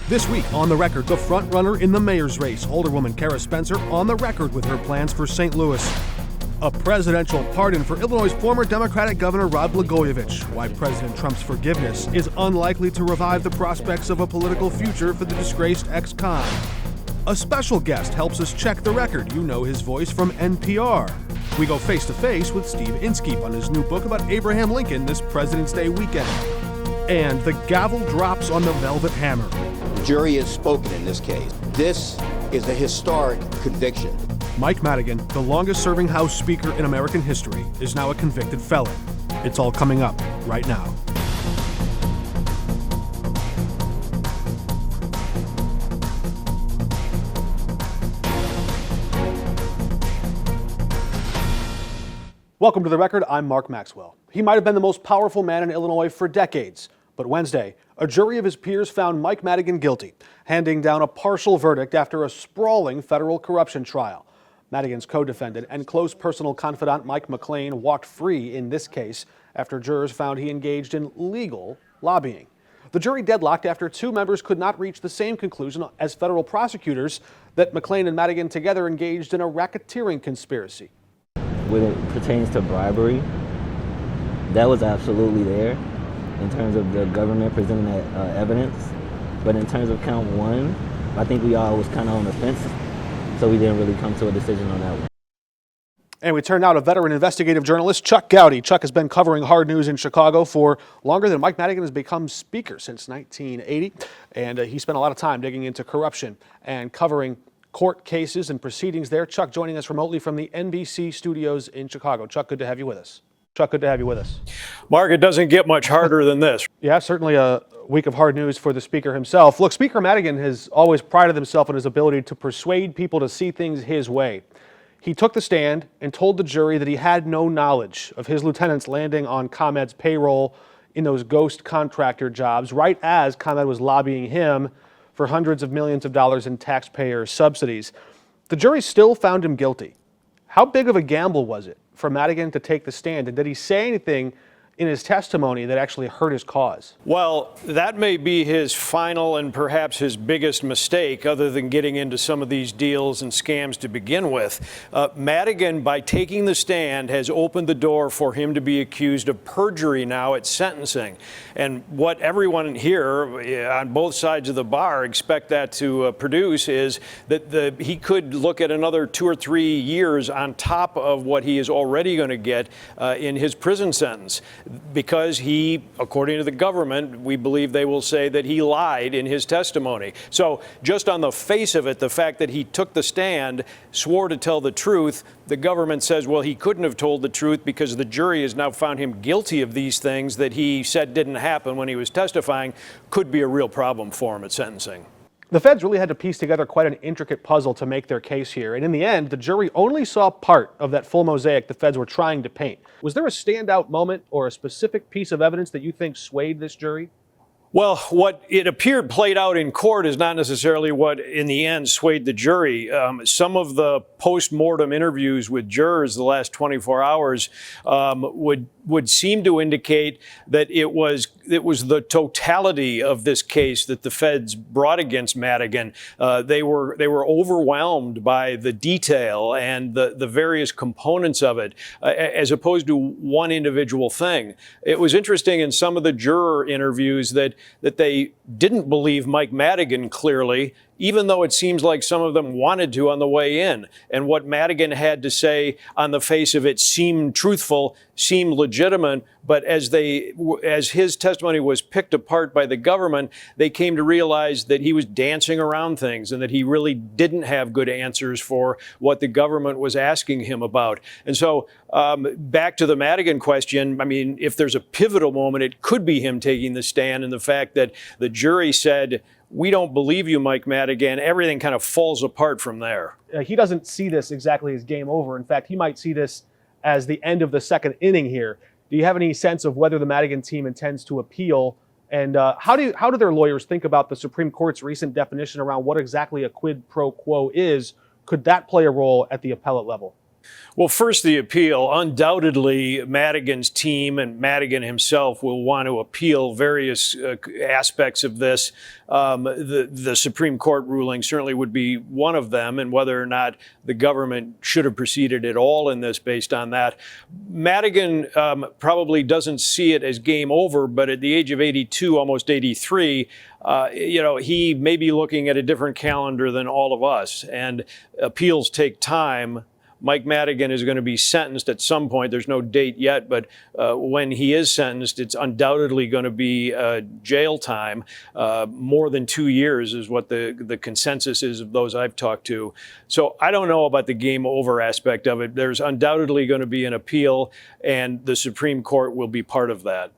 This week, on the record, the front-runner in the mayor's race, Alderwoman Kara Spencer, on the record with her plans for St. Louis. A presidential pardon for Illinois' former Democratic Governor Rod Blagojevich. Why President Trump's forgiveness is unlikely to revive the prospects of a political future for the disgraced ex-con. A special guest helps us check the record. You know his voice from NPR. We go face-to-face with Steve Inskeep on his new book about Abraham Lincoln this President's Day weekend. And the gavel drops on the velvet hammer. The jury has spoken in this case. This is a historic conviction. Mike Madigan, the longest-serving House Speaker in American history, is now a convicted felon. It's all coming up right now. Welcome to The Record. I'm Mark Maxwell. He might have been the most powerful man in Illinois for decades, but Wednesday, a jury of his peers found Mike Madigan guilty, handing down a partial verdict after a sprawling federal corruption trial. Madigan's co-defendant and close personal confidant Mike McLean walked free in this case after jurors found he engaged in legal lobbying. The jury deadlocked after two members could not reach the same conclusion as federal prosecutors that McLean and Madigan together engaged in a racketeering conspiracy. When it pertains to bribery, that was absolutely there in terms of the government presenting that evidence. But in terms of count one, I think we all was kind of on the fence, so we didn't really come to a decision on that one. And we turn now to veteran investigative journalist Chuck Gowdy. Chuck has been covering hard news in Chicago for longer than Mike Madigan has become Speaker, since 1980. And he spent a lot of time digging into corruption and covering court cases and proceedings there. Chuck joining us remotely from the NBC studios in Chicago. Chuck, good to have you with us. Chuck, good to have you with us. Mark, it doesn't get much harder than this. Yeah, certainly a week of hard news for the Speaker himself. Look, Speaker Madigan has always prided himself on his ability to persuade people to see things his way. He took the stand and told the jury that he had no knowledge of his lieutenants landing on ComEd's payroll in those ghost contractor jobs, right as ComEd was lobbying him for hundreds of millions of dollars in taxpayer subsidies. The jury still found him guilty. How big of a gamble was it for Madigan to take the stand? And did he say anything in his testimony that actually hurt his cause? Well, that may be his final and perhaps his biggest mistake, other than getting into some of these deals and scams to begin with. Madigan, by taking the stand, has opened the door for him to be accused of perjury now at sentencing. And what everyone here on both sides of the bar expect that to produce is that he could look at another 2 or 3 years on top of what he is already going to get in his prison sentence. Because he, according to the government, we believe they will say that he lied in his testimony. So just on the face of it, the fact that he took the stand, swore to tell the truth, the government says, well, he couldn't have told the truth because the jury has now found him guilty of these things that he said didn't happen when he was testifying, could be a real problem for him at sentencing. The feds really had to piece together quite an intricate puzzle to make their case here. And in the end, the jury only saw part of that full mosaic the feds were trying to paint. Was there a standout moment or a specific piece of evidence that you think swayed this jury? Well, what it appeared played out in court is not necessarily what, in the end, swayed the jury. Some of the post-mortem interviews with jurors the last 24 hours would seem to indicate that it was the totality of this case that the feds brought against Madigan. They were overwhelmed by the detail and the various components of it, as opposed to one individual thing. It was interesting in some of the juror interviews that they didn't believe Mike Madigan clearly, even though it seems like some of them wanted to on the way in. And what Madigan had to say on the face of it seemed truthful, seemed legitimate, but as his testimony was picked apart by the government, they came to realize that he was dancing around things and that he really didn't have good answers for what the government was asking him about. And so back to the Madigan question, I mean, if there's a pivotal moment, it could be him taking the stand and the fact that the jury said, we don't believe you, Mike Madigan. Everything kind of falls apart from there. He doesn't see this exactly as game over. In fact, he might see this as the end of the second inning here. Do you have any sense of whether the Madigan team intends to appeal? And how do their lawyers think about the Supreme Court's recent definition around what exactly a quid pro quo is? Could that play a role at the appellate level? Well, first, the appeal. Undoubtedly, Madigan's team and Madigan himself will want to appeal various aspects of this. The Supreme Court ruling certainly would be one of them, and whether or not the government should have proceeded at all in this based on that. Madigan probably doesn't see it as game over, but at the age of 82, almost 83, he may be looking at a different calendar than all of us, and appeals take time. Mike Madigan is going to be sentenced at some point. There's no date yet, but when he is sentenced, it's undoubtedly going to be jail time. More than 2 years is what the consensus is of those I've talked to. So I don't know about the game over aspect of it. There's undoubtedly going to be an appeal, and the Supreme Court will be part of that.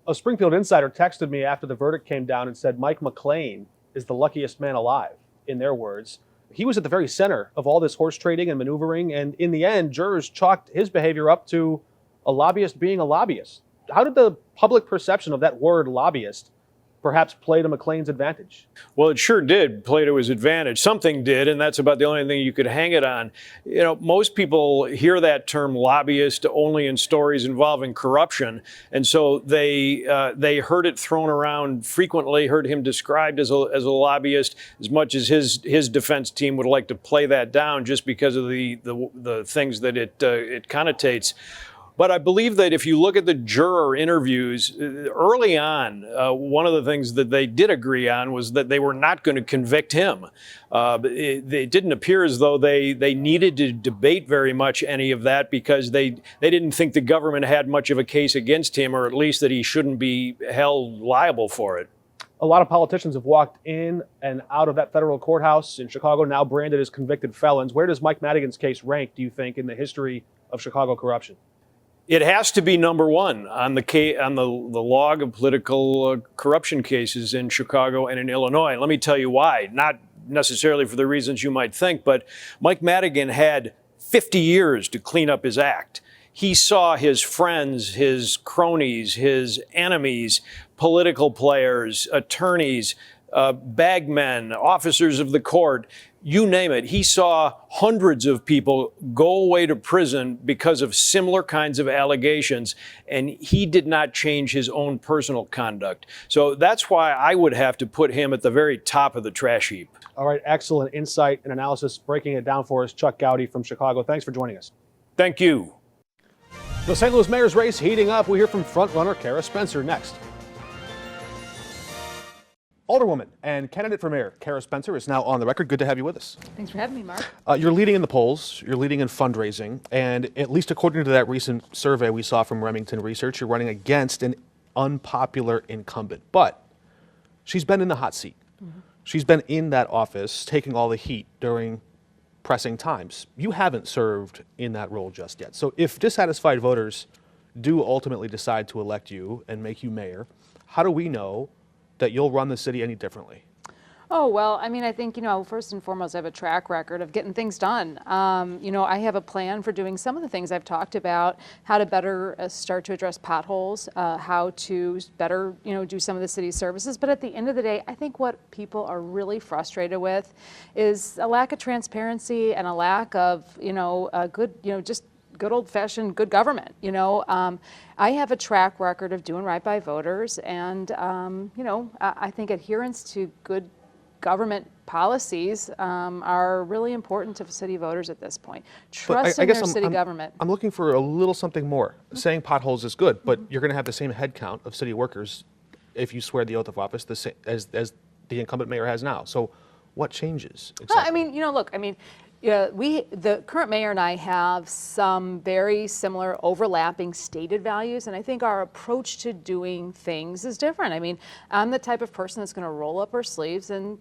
A Springfield insider texted me after the verdict came down and said Mike McLean is the luckiest man alive, in their words. He was at the very center of all this horse trading and maneuvering, and in the end, jurors chalked his behavior up to a lobbyist being a lobbyist. How did the public perception of that word lobbyist perhaps play to McLean's advantage? Well, it sure did play to his advantage. Something did, and that's about the only thing you could hang it on. Most people hear that term lobbyist only in stories involving corruption, and so they heard it thrown around frequently, heard him described as a lobbyist, as much as his defense team would like to play that down just because of the things that it connotates. But I believe that if you look at the juror interviews early on, one of the things that they did agree on was that they were not going to convict him. It didn't appear as though they needed to debate very much any of that because they didn't think the government had much of a case against him, or at least that he shouldn't be held liable for it. A lot of politicians have walked in and out of that federal courthouse in Chicago, now branded as convicted felons. Where does Mike Madigan's case rank, do you think, in the history of Chicago corruption? It has to be number one on the log of political corruption cases in Chicago and in Illinois. Let me tell you why. Not necessarily for the reasons you might think, but Mike Madigan had 50 years to clean up his act. He saw his friends, his cronies, his enemies, political players, attorneys, bagmen, officers of the court, you name it. He saw hundreds of people go away to prison because of similar kinds of allegations, and he did not change his own personal conduct. So that's why I would have to put him at the very top of the trash heap. All right, excellent insight and analysis, breaking it down for us. Chuck Gowdy from Chicago, thanks for joining us. Thank you. The St. Louis mayor's race heating up. We hear from frontrunner Kara Spencer next. Alderwoman and candidate for mayor Kara Spencer is now on the record. Good to have you with us. Thanks for having me, Mark. You're leading in the polls, you're leading in fundraising, and at least according to that recent survey we saw from Remington Research, you're running against an unpopular incumbent. But she's been in the hot seat. Mm-hmm. She's been in that office taking all the heat during pressing times. You haven't served in that role just yet. So if dissatisfied voters do ultimately decide to elect you and make you mayor, how do we know that you'll run the city any differently? Oh, well, I mean, I think, first and foremost, I have a track record of getting things done. I have a plan for doing some of the things I've talked about, how to better start to address potholes, how to better, do some of the city's services. But at the end of the day, I think what people are really frustrated with is a lack of transparency and a lack of, a good, just good old-fashioned good government. I have a track record of doing right by voters, and I think adherence to good government policies are really important to city voters at this point. Trust in their city government. I'm looking for a little something more. Mm-hmm. Saying potholes is good, but you're going to have the same head count of city workers if you swear the oath of office as the incumbent mayor has now. So what changes exactly? The current mayor and I have some very similar overlapping stated values, and I think our approach to doing things is different. I mean, I'm the type of person that's going to roll up her sleeves and,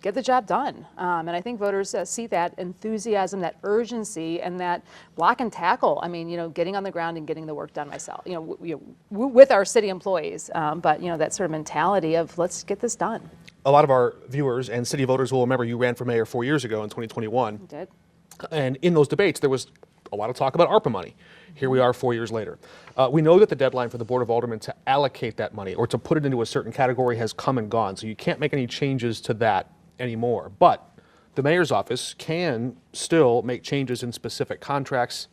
get the job done. And I think voters see that enthusiasm, that urgency, and that block and tackle. I mean, getting on the ground and getting the work done myself, with our city employees. But that sort of mentality of let's get this done. A lot of our viewers and city voters will remember you ran for mayor 4 years ago in 2021. I did. And in those debates, there was a lot of talk about ARPA money. Here we are 4 years later. We know that the deadline for the Board of Aldermen to allocate that money or to put it into a certain category has come and gone, so you can't make any changes to that anymore. But the mayor's office can still make changes in specific contracts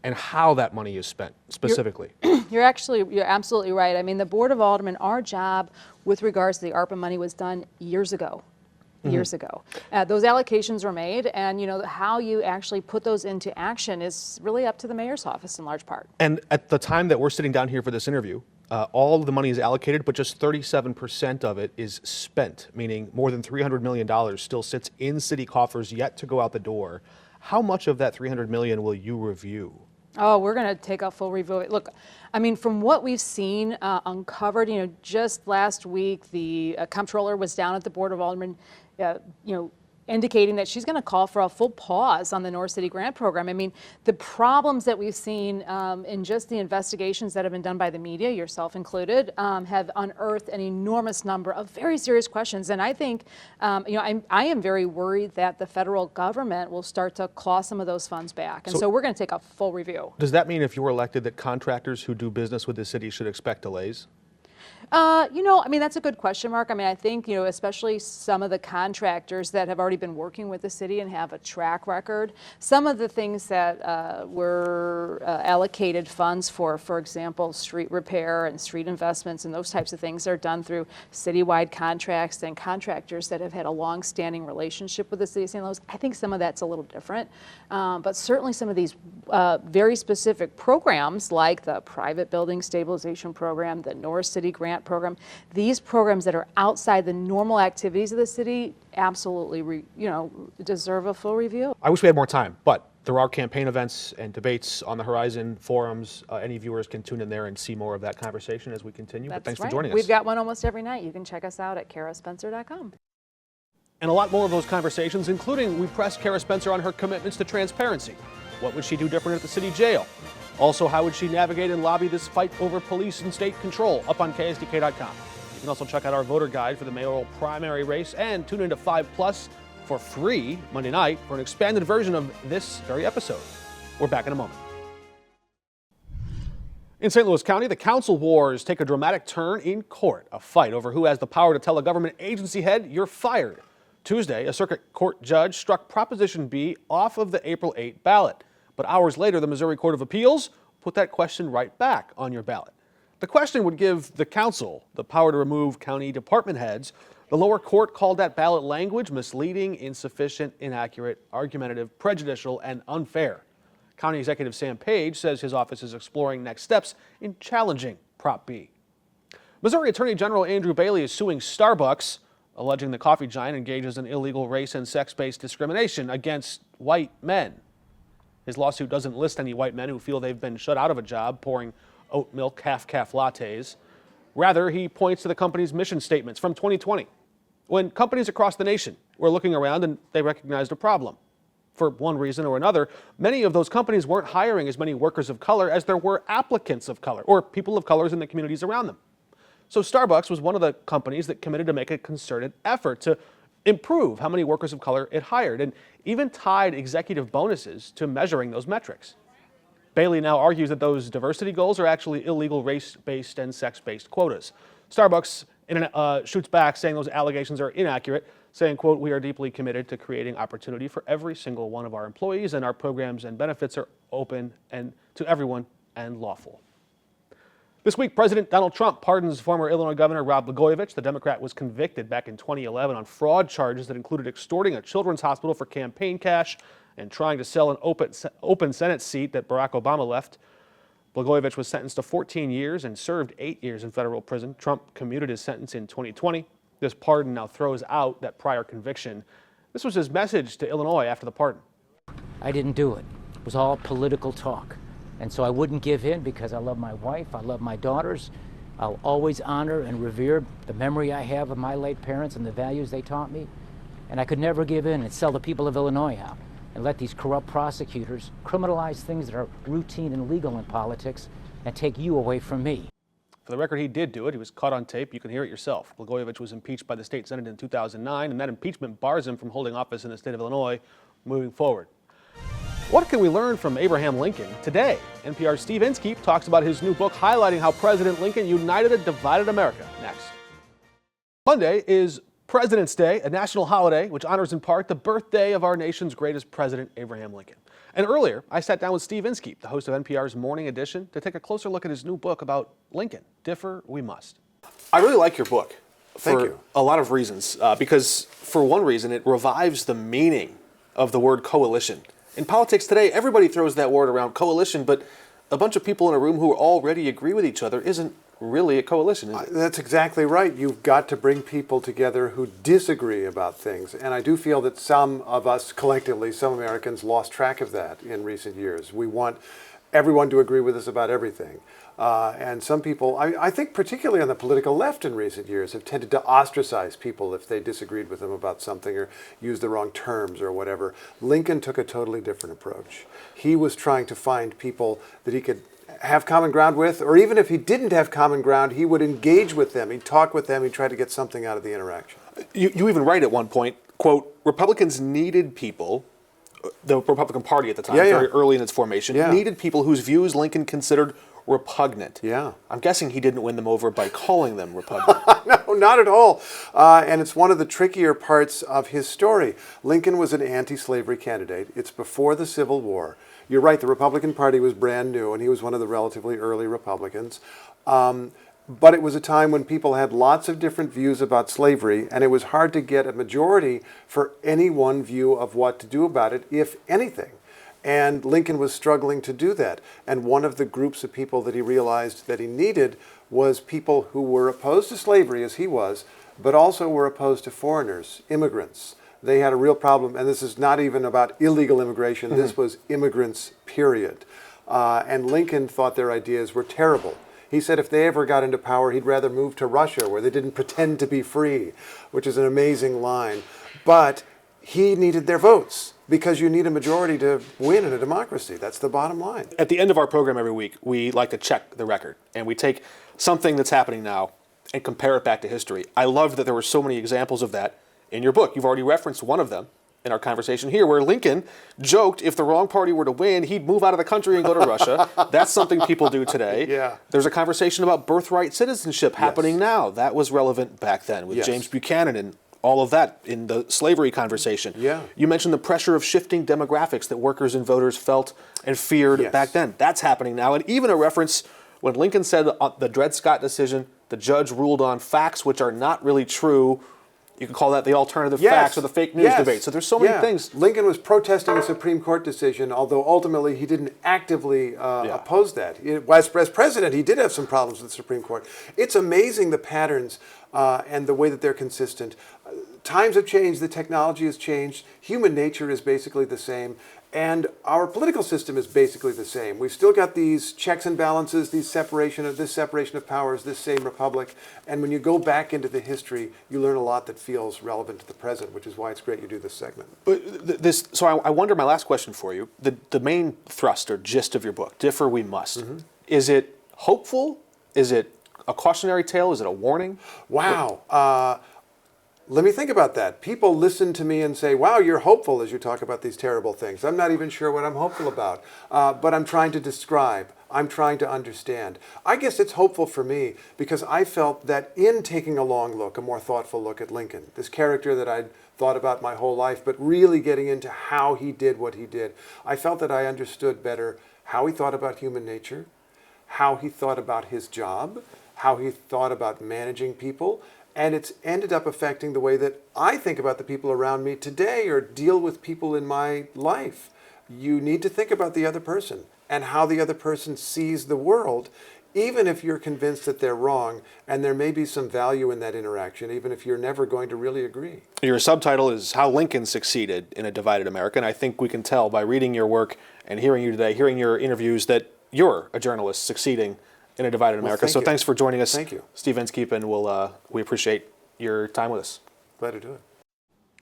and how that money is spent specifically. You're absolutely right. I mean, the Board of Aldermen, our job with regards to the ARPA money was done years ago. Those allocations were made, and how you actually put those into action is really up to the mayor's office in large part. And at the time that we're sitting down here for this interview, all of the money is allocated, but just 37% of it is spent, meaning more than $300 million still sits in city coffers yet to go out the door. How much of that $300 million will you review? Oh, we're going to take a full review. Look, I mean, from what we've seen uncovered, just last week, the comptroller was down at the Board of Aldermen, indicating that she's going to call for a full pause on the North City Grant Program. I mean, the problems that we've seen in just the investigations that have been done by the media, yourself included, have unearthed an enormous number of very serious questions. And I think, I am very worried that the federal government will start to claw some of those funds back. And so we're going to take a full review. Does that mean if you were elected that contractors who do business with the city should expect delays? I mean, that's a good question, Mark. I mean, I think, especially some of the contractors that have already been working with the city and have a track record, some of the things that were allocated funds for example, street repair and street investments and those types of things are done through citywide contracts and contractors that have had a long-standing relationship with the city of St. Louis. I think some of that's a little different, but certainly some of these very specific programs like the Private Building Stabilization Program, the North City Grant Program, these programs that are outside the normal activities of the city absolutely deserve a full review. I wish we had more time, but there are campaign events and debates on the horizon, forums. Any viewers can tune in there and see more of that conversation as we continue. But thanks for joining us. We've got one almost every night. You can check us out at karaspencer.com. And a lot more of those conversations, including we pressed Kara Spencer on her commitments to transparency. What would she do different at the city jail? Also, how would she navigate and lobby this fight over police and state control? Up on KSDK.com. You can also check out our voter guide for the mayoral primary race and tune into 5 Plus for free Monday night for an expanded version of this very episode. We're back in a moment. In St. Louis County, the council wars take a dramatic turn in court. A fight over who has the power to tell a government agency head you're fired. Tuesday, a circuit court judge struck Proposition B off of the April 8 ballot. But hours later, the Missouri Court of Appeals put that question right back on your ballot. The question would give the council the power to remove county department heads. The lower court called that ballot language misleading, insufficient, inaccurate, argumentative, prejudicial, and unfair. County Executive Sam Page says his office is exploring next steps in challenging Prop B. Missouri Attorney General Andrew Bailey is suing Starbucks, alleging the coffee giant engages in illegal race and sex-based discrimination against white men. His lawsuit doesn't list any white men who feel they've been shut out of a job pouring oat milk half-calf lattes. Rather, he points to the company's mission statements from 2020, when companies across the nation were looking around and they recognized a problem. For one reason or another, many of those companies weren't hiring as many workers of color as there were applicants of color or people of colors in the communities around them. So Starbucks was one of the companies that committed to make a concerted effort to improve how many workers of color it hired, and even tied executive bonuses to measuring those metrics. Bailey now argues that those diversity goals are actually illegal race-based and sex-based quotas. Starbucks shoots back, saying those allegations are inaccurate, saying, quote, "We are deeply committed to creating opportunity for every single one of our employees, and our programs and benefits are open and to everyone and lawful." This week, President Donald Trump pardons former Illinois Governor Rod Blagojevich. The Democrat was convicted back in 2011 on fraud charges that included extorting a children's hospital for campaign cash and trying to sell an open Senate seat that Barack Obama left. Blagojevich was sentenced to 14 years and served 8 years in federal prison. Trump commuted his sentence in 2020. This pardon now throws out that prior conviction. This was his message to Illinois after the pardon. I didn't do it. It was all political talk. And so I wouldn't give in because I love my wife, I love my daughters. I'll always honor and revere the memory I have of my late parents and the values they taught me. And I could never give in and sell the people of Illinois out and let these corrupt prosecutors criminalize things that are routine and legal in politics and take you away from me. For the record, he did do it. He was caught on tape. You can hear it yourself. Blagojevich was impeached by the state Senate in 2009, and that impeachment bars him from holding office in the state of Illinois moving forward. What can we learn from Abraham Lincoln today? NPR's Steve Inskeep talks about his new book highlighting how President Lincoln united a divided America. Next. Monday is President's Day, a national holiday which honors in part the birthday of our nation's greatest president, Abraham Lincoln. And earlier, I sat down with Steve Inskeep, the host of NPR's Morning Edition, to take a closer look at his new book about Lincoln, Differ We Must. I really like your book for a lot of reasons, because for one reason, it revives the meaning of the word coalition. In politics today, everybody throws that word around, coalition, but a bunch of people in a room who already agree with each other isn't really a coalition, is it? That's exactly right. You've got to bring people together who disagree about things. And I do feel that some of us, collectively, some Americans, lost track of that in recent years. We want everyone to agree with us about everything. And some people, I think particularly on the political left in recent years, have tended to ostracize people if they disagreed with them about something or used the wrong terms or whatever. Lincoln took a totally different approach. He was trying to find people that he could have common ground with, or even if he didn't have common ground, he would engage with them, he'd talk with them, he'd try to get something out of the interaction. You even write at one point, quote, Republicans needed people, the Republican Party at the time, very early in its formation, needed people whose views Lincoln considered repugnant. I'm guessing he didn't win them over by calling them repugnant. No, not at all. And it's one of the trickier parts of his story. Lincoln was an anti-slavery candidate. It's before the Civil War. You're right, the Republican Party was brand new, and he was one of the relatively early Republicans. But it was a time when people had lots of different views about slavery, and it was hard to get a majority for any one view of what to do about it, if anything. And Lincoln was struggling to do that. And one of the groups of people that he realized that he needed was people who were opposed to slavery, as he was, but also were opposed to foreigners, immigrants. They had a real problem, and this is not even about illegal immigration. This was immigrants, period. And Lincoln thought their ideas were terrible. He said if they ever got into power, he'd rather move to Russia, where they didn't pretend to be free, which is an amazing line. But he needed their votes, because you need a majority to win in a democracy. That's the bottom line. At the end of our program every week, we like to check the record, and we take something that's happening now and compare it back to history. I love that there were so many examples of that in your book. You've already referenced one of them in our conversation here, where Lincoln joked if the wrong party were to win, he'd move out of the country and go to Russia. That's something people do today. There's a conversation about birthright citizenship happening now. That was relevant back then with James Buchanan and all of that in the slavery conversation. You mentioned the pressure of shifting demographics that workers and voters felt and feared back then. That's happening now. And even a reference when Lincoln said the Dred Scott decision, the judge ruled on facts which are not really true. You can call that the alternative facts or the fake news debate. So there's so many things. Lincoln was protesting a Supreme Court decision, although ultimately he didn't actively oppose that. As president, he did have some problems with the Supreme Court. It's amazing the patterns and the way that they're consistent. Times have changed, the technology has changed, human nature is basically the same, and our political system is basically the same. We've still got these checks and balances, this separation of powers, this same republic, and when you go back into the history, you learn a lot that feels relevant to the present, which is why it's great you do this segment. So I wonder, my last question for you, the main thrust or gist of your book, Differ We Must, is it hopeful? Is it a cautionary tale? Is it a warning? Wow. Let me think about that. People listen to me and say, wow, you're hopeful as you talk about these terrible things. I'm not even sure what I'm hopeful about, but I'm trying to describe. I'm trying to understand. I guess it's hopeful for me because I felt that in taking a long look, a more thoughtful look at Lincoln, this character that I'd thought about my whole life, but really getting into how he did what he did, I felt that I understood better how he thought about human nature, how he thought about his job, how he thought about managing people, and it's ended up affecting the way that I think about the people around me today or deal with people in my life. You need to think about the other person and how the other person sees the world, even if you're convinced that they're wrong, and there may be some value in that interaction, even if you're never going to really agree. Your subtitle is How Lincoln Succeeded in a Divided America, and I think we can tell by reading your work and hearing you today, hearing your interviews, that you're a journalist succeeding in a divided America. So thanks for joining us, Steve Inskeep, and we appreciate your time with us. Glad to do it.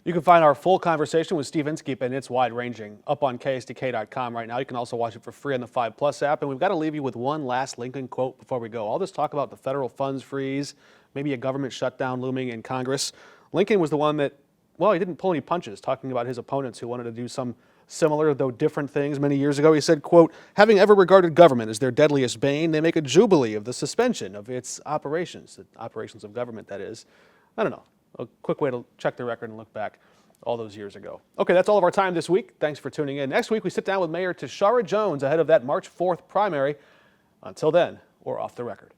You can find our full conversation with Steve Inskeep, and it's wide-ranging, up on KSDK.com right now. You can also watch it for free on the 5 Plus app. And we've got to leave you with one last Lincoln quote before we go. All this talk about the federal funds freeze, maybe a government shutdown looming in Congress. Lincoln was the one that, well, he didn't pull any punches, talking about his opponents who wanted to do some similar, though different things many years ago. He said, quote, having ever regarded government as their deadliest bane, they make a jubilee of the suspension of its operations, the operations of government, that is. I don't know. A quick way to check the record and look back all those years ago. Okay, that's all of our time this week. Thanks for tuning in. Next week, we sit down with Mayor Tashara Jones ahead of that March 4th primary. Until then, we're off the record.